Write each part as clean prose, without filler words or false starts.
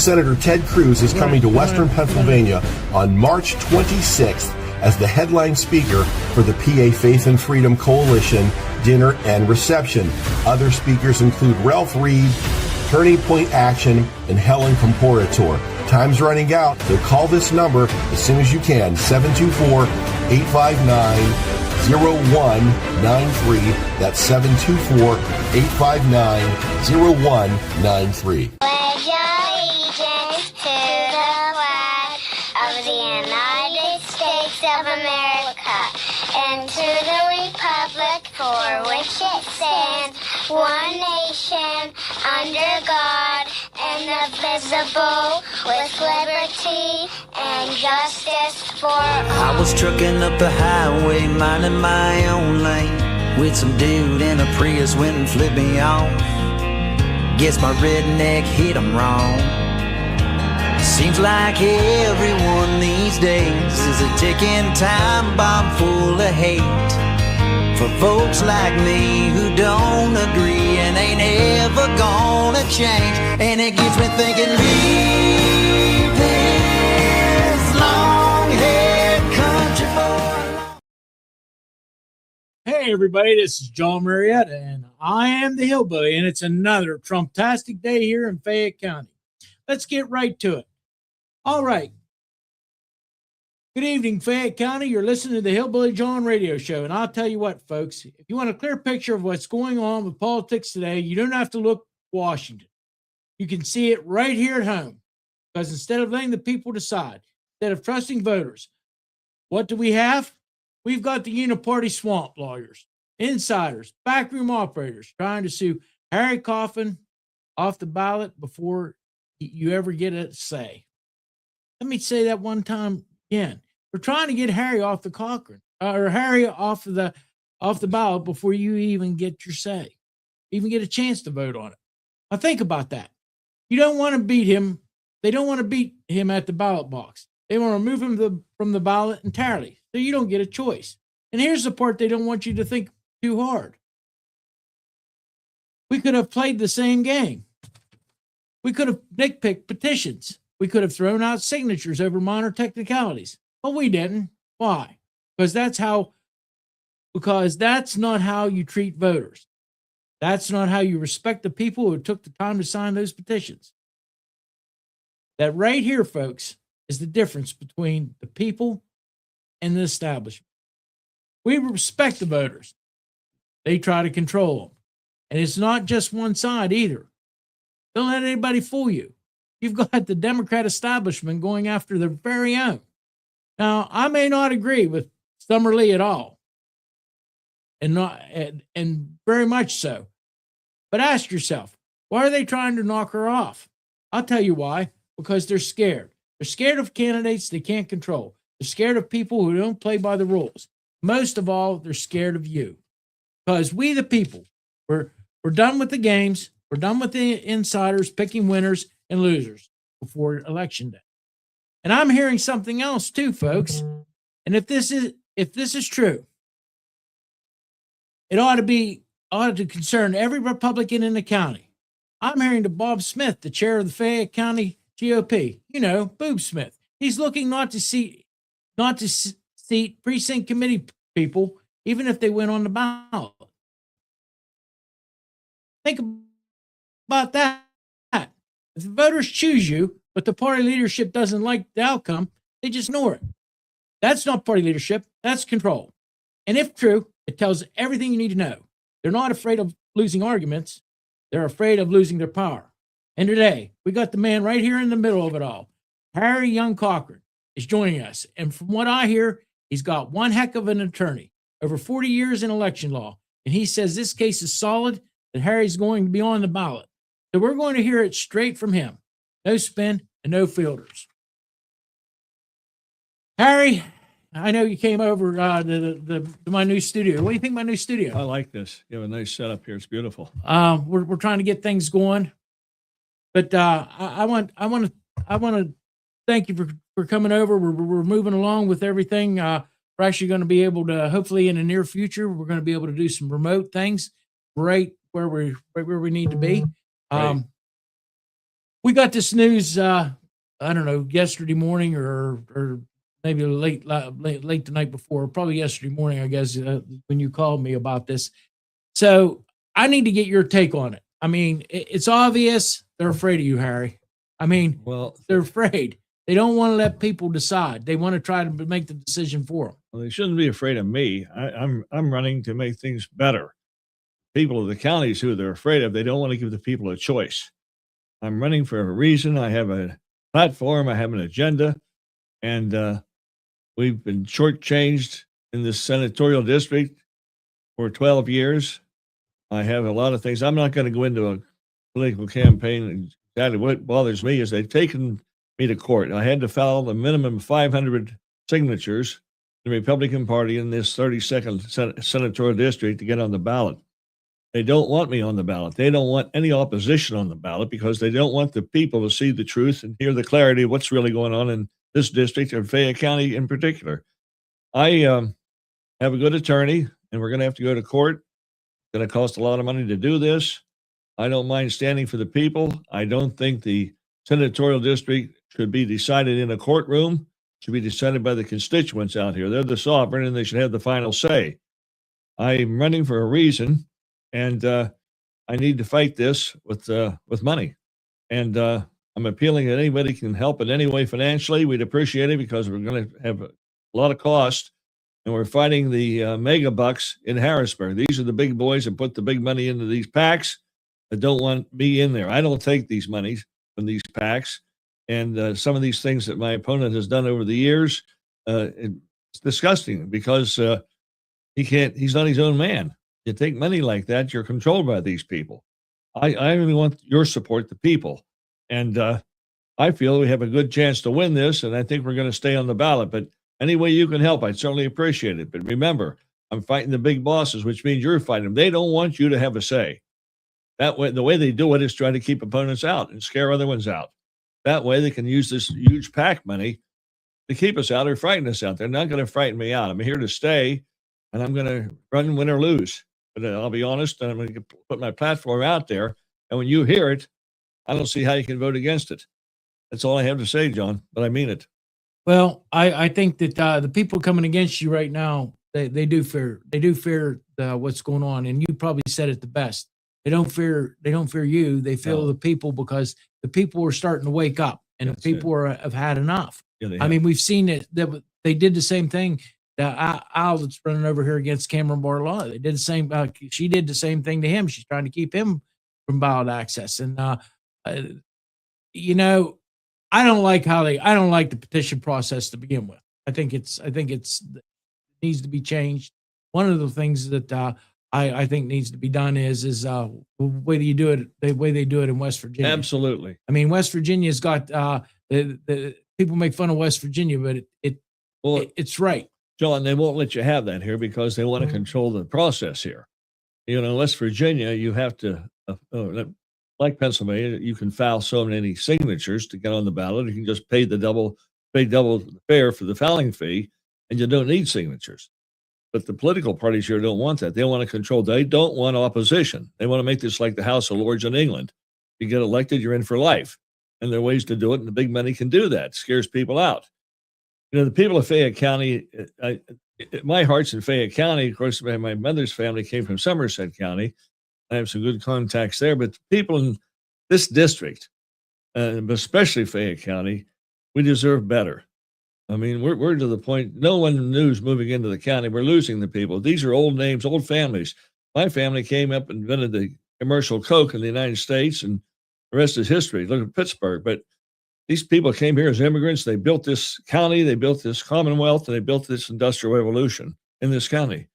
Senator Ted Cruz is coming to Western Pennsylvania on March 26th as the headline speaker for the PA Faith and Freedom Coalition dinner and reception. Other speakers include Ralph Reed, Turning Point Action, and Helen Comporator. Time's running out, so call this number as soon as you can, 724-859-0193. That's 724-859-0193. Pledge allegiance to the flag of the United States of America and to the republic for which it stands, one nation, under God, indivisible, with liberty and justice for all. I was trucking up the highway, minding my own lane, with some dude in a Prius went and flipped me off. Guess my redneck hit him wrong. Seems like everyone these days is a ticking time bomb full of hate for folks like me who don't agree and ain't ever gonna change. And it gets me thinking, leave this long-haired country boy. Hey everybody, this is Jon Marietta, and I am the Hillbilly, and it's another Trump-tastic day here in Fayette County. Let's get right to it. All right. Good evening, Fayette County. You're listening to the Hillbilly Jon radio show, and I'll tell you what, folks, if you want a clear picture of what's going on with politics today, you don't have to look to Washington. You can see it right here at home, because instead of letting the people decide, instead of trusting voters, what do we have? We've got the UNIPARTY swamp lawyers, insiders, backroom operators trying to sue Harry Cochran off the ballot before you ever get a say. Let me say that one time again. We're trying to get Harry off the Cochran, or Harry off the ballot before you even get your say, even get a chance to vote on it. Now think about that. You don't want to beat him. They don't want to beat him at the ballot box. They want to remove him from the ballot entirely, so you don't get a choice. And here's the part they don't want you to think too hard. We could have played the same game. We could have nitpicked petitions. We could have thrown out signatures over minor technicalities, but we didn't. Why? Because that's not how you treat voters. That's not how you respect the people who took the time to sign those petitions. That right here, folks, is the difference between the people and the establishment. We respect the voters. They try to control them. And it's not just one side either. Don't let anybody fool you. You've got the Democrat establishment going after their very own. Now, I may not agree with Summer Lee at all, and very much so. But ask yourself, why are they trying to knock her off? I'll tell you why. Because they're scared. They're scared of candidates they can't control. They're scared of people who don't play by the rules. Most of all, they're scared of you. Because we, the people, we're done with the games. We're done with the insiders picking winners and losers before Election Day. And I'm hearing something else too, folks. And if this is true, it ought to concern every Republican in the county. I'm hearing to Bob Smith, the chair of the Fayette County GOP. You know, Boob Smith. He's looking not to seat precinct committee people, even if they went on the ballot. Think about that. If the voters choose you, but the party leadership doesn't like the outcome, they just ignore it. That's not party leadership. That's control. And if true, it tells everything you need to know. They're not afraid of losing arguments. They're afraid of losing their power. And today, we got the man right here in the middle of it all. Harry Young Cochran is joining us. And from what I hear, he's got one heck of an attorney, over 40 years in election law. And he says this case is solid, that Harry's going to be on the ballot. So we're going to hear it straight from him. No spin and no filters. Harry, I know you came over to my new studio. What do you think of my new studio? I like this. You have a nice setup here. It's beautiful. We're trying to get things going, but I want to thank you for coming over. We're moving along with everything. We're actually going to be able to, hopefully in the near future, we're going to be able to do some remote things right where we need to be. Right. We got this news, I don't know, yesterday morning or maybe late the night before, probably yesterday morning, I guess, when you called me about this. So I need to get your take on it. I mean, it's obvious they're afraid of you, Harry. I mean, Well, they're afraid. They don't want to let people decide. They want to try to make the decision for them. well, they shouldn't be afraid of me. I'm running to make things better. People of the counties who they're afraid of, they don't want to give the people a choice. I'm running for a reason. I have a platform. I have an agenda, and we've been shortchanged in this senatorial district for 12 years. I have a lot of things. I'm not going to go into a political campaign. Exactly what bothers me is they've taken me to court. I had to file a minimum 500 signatures in the Republican Party in this 32nd senatorial district to get on the ballot. They don't want me on the ballot. They don't want any opposition on the ballot because they don't want the people to see the truth and hear the clarity of what's really going on in this district and Fayette County in particular. I have a good attorney, and we're going to have to go to court. It's going to cost a lot of money to do this. I don't mind standing for the people. I don't think the senatorial district should be decided in a courtroom. It should be decided by the constituents out here. They're the sovereign, and they should have the final say. I'm running for a reason, and I need to fight this with money. And I'm appealing that anybody can help in any way financially. We'd appreciate it because we're going to have a lot of cost, and we're fighting the mega bucks in Harrisburg. These are the big boys that put the big money into these PACs that don't want me in there. I don't take these monies from these PACs, and some of these things that my opponent has done over the years, it's disgusting because he's not his own man. You take money like that, you're controlled by these people. I really want your support, the people. And I feel we have a good chance to win this, and I think we're going to stay on the ballot. But any way you can help, I'd certainly appreciate it. But remember, I'm fighting the big bosses, which means you're fighting them. They don't want you to have a say. That way, the way they do it is try to keep opponents out and scare other ones out. That way, they can use this huge PAC money to keep us out or frighten us out. They're not going to frighten me out. I'm here to stay, and I'm going to run, win, or lose. But I'll be honest, and I'm going to put my platform out there. And when you hear it, I don't see how you can vote against it. That's all I have to say, John, but I mean it. Well, I think that the people coming against you right now, they do fear what's going on, and you probably said it the best. They don't fear you. They fear the people because the people are starting to wake up, and the people have had enough. Yeah, I mean, we've seen it. They did the same thing. Al that's running over here against Cameron Barlow. They did the same. She did the same thing to him. She's trying to keep him from ballot access, and you know, I don't like the petition process to begin with. I think it needs to be changed. One of the things that I think needs to be done is the way that you do it, the way they do it in West Virginia. Absolutely. I mean, West Virginia's got the people make fun of West Virginia, but it's right. John, they won't let you have that here because they want to control the process here. You know, in West Virginia, you have to, like Pennsylvania, you can file so many signatures to get on the ballot. You can just pay double the fare for the filing fee, and you don't need signatures. But the political parties here don't want that. They want to control. They don't want opposition. They want to make this like the House of Lords in England. You get elected, you're in for life. And there are ways to do it, and the big money can do that. It scares people out. You know, the people of Fayette County, my heart's in Fayette County. Of course, my mother's family came from Somerset County. I have some good contacts there. But the people in this district, especially Fayette County, we deserve better. I mean, we're to the point, no one knew moving into the county. We're losing the people. These are old names, old families. My family came up and invented the commercial Coke in the United States, and the rest is history. Look at Pittsburgh. But these people came here as immigrants. They built this county, they built this Commonwealth, and they built this industrial revolution in this county.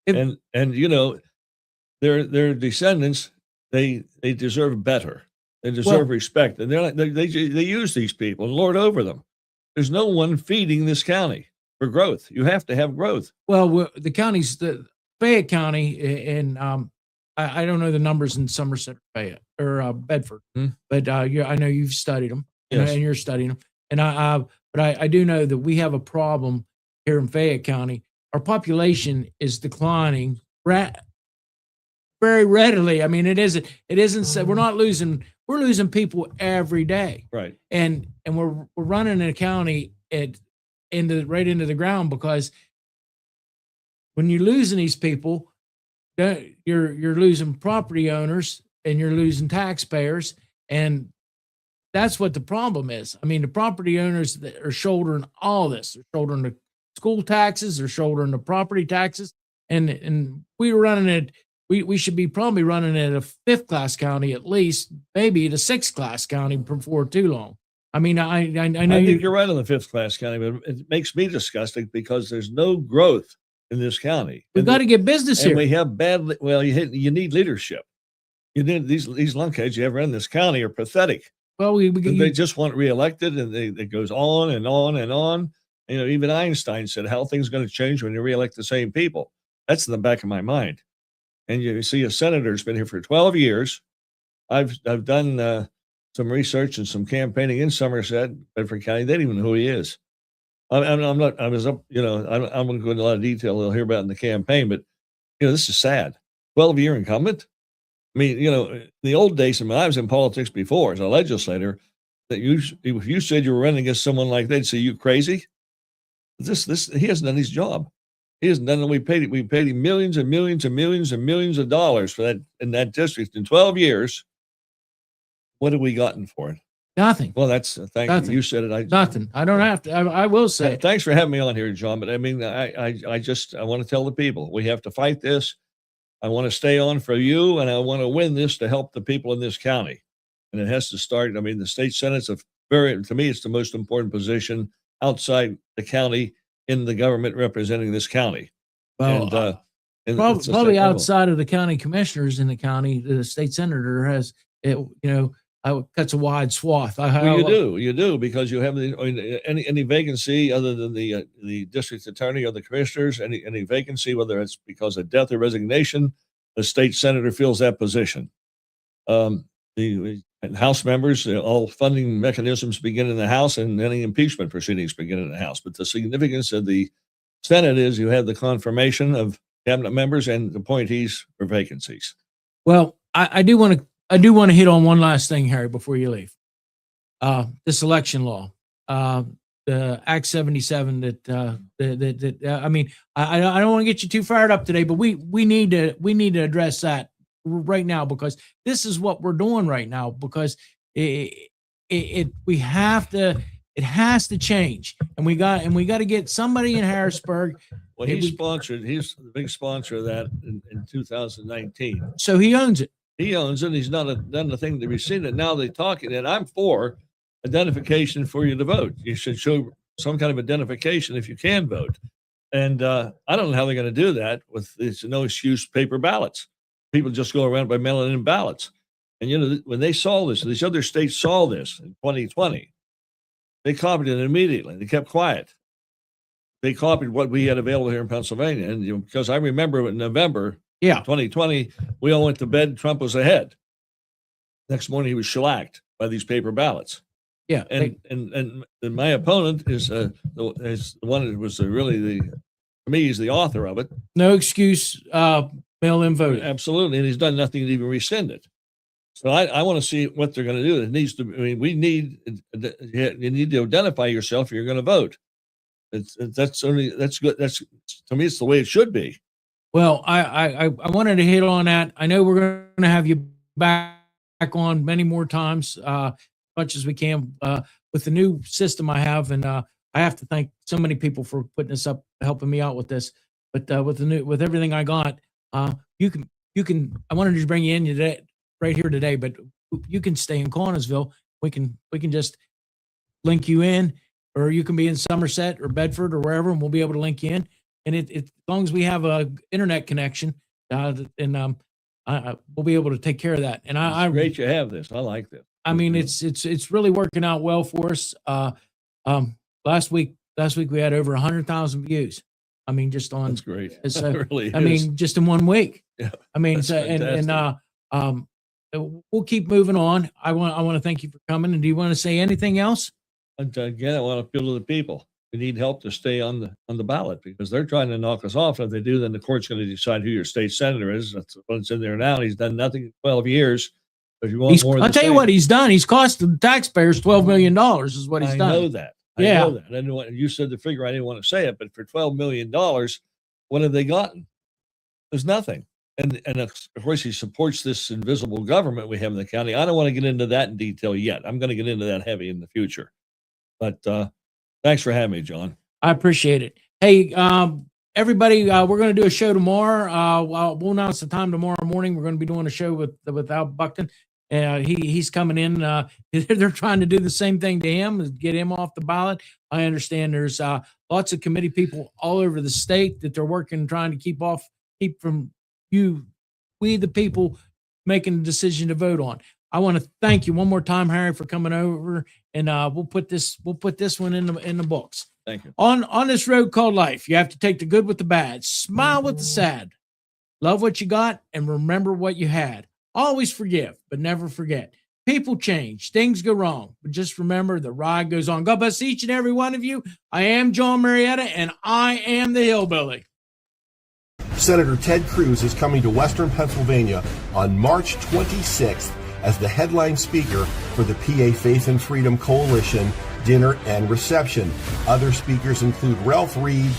And you know, their descendants, they deserve better. They deserve respect. And they use these people and lord over them. There's no one feeding this county for growth. You have to have growth. Well, the counties, the Fayette County, and I don't know the numbers in Somerset, Fayette, or Bedford, but I know you've studied them, Yes. and you're studying them. And I do know that we have a problem here in Fayette County. Our population is declining very readily. I mean, it isn't. We're not losing we're losing people every day. Right. And we're running a county right into the ground, because when you're losing these people, you're losing property owners and you're losing taxpayers, and that's what the problem is. I mean, the property owners that are shouldering all this. They're shouldering the school taxes, they're shouldering the property taxes, and we were running it. We should be probably running it a 5th class county at least, maybe the 6th class county before too long. I mean, I know I think you're right on the 5th class county, but it makes me disgusted because there's no growth in this county. We've got to get business and here. we have you need leadership. You need these lunkheads you have run this county are pathetic. Well, They just want reelected, and it goes on and on and on. You know, even Einstein said, how things going to change when you reelect the same people. That's in the back of my mind. And you see a senator's been here for 12 years. I've done some research and some campaigning in Somerset, Bedford County. They don't even know who he is. I'm not. I was up. You know, I'm going to go into a lot of detail. They'll hear about in the campaign, but you know, this is sad. 12-year incumbent. I mean, you know, in the old days, when I was in politics before as a legislator, that if you said you were running against someone like that, they'd say you crazy. He hasn't done his job. He hasn't done it. We paid him millions and millions and millions and millions of dollars for that in that district in 12 years. What have we gotten for it? Nothing. Well, that's thank Nothing. you. You said it. Nothing. I don't have to. I will say. Thanks for having me on here, John. But I mean, I want to tell the people we have to fight this. I want to stay on for you, and I want to win this to help the people in this county. And it has to start. I mean, the state senate's to me, it's the most important position outside the county in the government representing this county. Well, and probably outside of the county commissioners in the county, the state senator has it. You know, cuts a wide swath. You do because you have any vacancy other than the district attorney or the commissioners, any vacancy, whether it's because of death or resignation, the state senator fills that position. The House members, all funding mechanisms begin in the House, and any impeachment proceedings begin in the House. But the significance of the Senate is you have the confirmation of cabinet members and appointees for vacancies. Well, I do want to hit on one last thing, Harry, before you leave. This election law, the Act 77 that I mean, I don't want to get you too fired up today, but we need to address that right now, because this is what we're doing right now, because it has to change, and we got to get somebody in Harrisburg. Well, he's the big sponsor of that in 2019. So he owns it. He owns it. He's not done the thing to rescind it. Now they're talking, and I'm for identification for you to vote. You should show some kind of identification if you can vote. And I don't know how they're going to do that with these no excuse paper ballots. People just go around by mailing in ballots. And, you know, when they saw this, these other states saw this in 2020, they copied it immediately. They kept quiet. They copied what we had available here in Pennsylvania. And because I remember in November 2020, we all went to bed. Trump was ahead. Next morning, he was shellacked by these paper ballots. Yeah. And my opponent is the one that was to me, he's the author of it. No excuse, mail-in voting. Absolutely. And he's done nothing to even rescind it. So I want to see what they're going to do. It needs to, you need to identify yourself if you're going to vote. That's good. That's, to me, it's the way it should be. Well, I wanted to hit on that. I know we're going to have you back on many more times, much as we can, with the new system I have. And I have to thank so many people for putting this up, helping me out with this. But with everything I got, you can. I wanted to bring you in today, right here today, but you can stay in Connellsville. We can just link you in, or you can be in Somerset or Bedford or wherever, and we'll be able to link you in. And as long as we have a internet connection, and we'll be able to take care of that. And I great you have this. I like this. I mean, it's really working out well for us. Last week we had over 100,000 views. I mean, just on. That's great. It really is. I mean, just in 1 week. Yeah. I mean, fantastic. We'll keep moving on. I want to thank you for coming. And do you want to say anything else? And again, I want to appeal to the people. We need help to stay on the ballot, because they're trying to knock us off. If they do, then the court's going to decide who your state senator is. That's what's in there now. He's done nothing in 12 years If you want more, I'll tell you what he's done. He's cost the taxpayers $12 million is what he's done. I know that. I know that. I didn't want, you said the figure. I didn't want to say it, but for $12 million, what have they gotten? There's nothing. And of course, he supports this invisible government we have in the county. I don't want to get into that in detail yet. I'm going to get into that heavy in the future. But thanks for having me, John. I appreciate it. Hey, everybody, we're going to do a show tomorrow. We'll announce the time tomorrow morning. We're going to be doing a show with Al Buckton. He's coming in. They're trying to do the same thing to him, get him off the ballot. I understand there's lots of committee people all over the state that they're working, trying to keep from we the people making the decision to vote on. I want to thank you one more time, Harry, for coming over, and we'll put this one in the books. Thank you. On this road called life, you have to take the good with the bad, smile with the sad, love what you got, and remember what you had. Always forgive, but never forget. People change, things go wrong, but just remember the ride goes on. God bless each and every one of you. I am Jon Marietta, and I am the Hillbilly. Senator Ted Cruz is coming to Western Pennsylvania on March 26th as the headline speaker for the PA Faith and Freedom Coalition dinner and reception. Other speakers include Ralph Reed,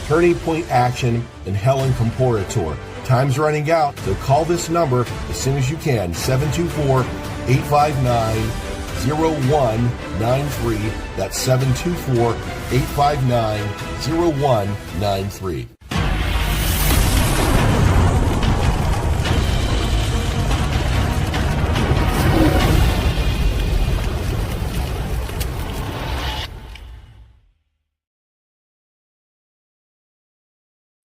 Turning Point Action, and Helen Comporator. Time's running out, so call this number as soon as you can, 724-859-0193. That's 724-859-0193.